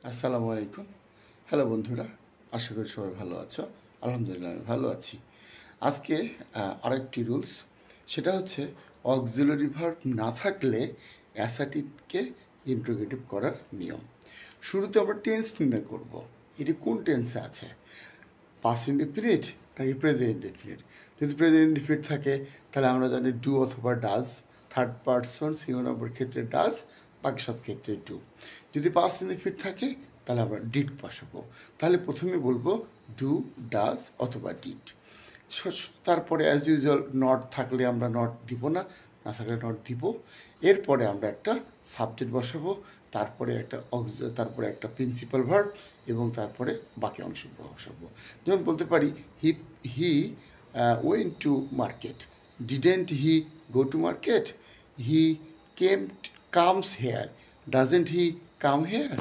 আসসালামু আলাইকুম। হ্যালো বন্ধুরা, আশা করি সবাই ভালো আছো। আলহামদুলিল্লাহ আমি ভালো আছি। আজকে আরেকটি রুলস, সেটা হচ্ছে অক্সিলারি ভার্ব না থাকলে অ্যাসাটিভকে ইন্ট্রোগেটিভ করার নিয়ম। শুরুতে আমরা টেন্স নির্ণয় করব, এটি কোন টেন্সে আছে, পাস্ট ইনডেফিনিট নাকি প্রেজেন্ট ইনডেফিনিট। যদি প্রেজেন্ট ইনডেফিনিট থাকে তাহলে আমরা জানি ডু অথবা does, third person singular number ক্ষেত্রে ডাজ, বাকি সব ক্ষেত্রে ডু। যদি পাস্ট ইনডেফিনিট থাকে তাহলে আমরা ডিড বসাবো। তাহলে প্রথমে বলবো ডু, ডাজ অথবা ডিড। তারপরে অ্যাজ ইউজুয়াল নট থাকলে আমরা নট দিব না, না থাকলে নট দিব। এরপরে আমরা একটা সাবজেক্ট বসাবো, তারপরে একটা প্রিন্সিপাল ভার্ব এবং তারপরে বাকি অংশ বসাবো। যেমন বলতে পারি he he went to market, didn't he go to market, he came comes here, doesn't he come hair.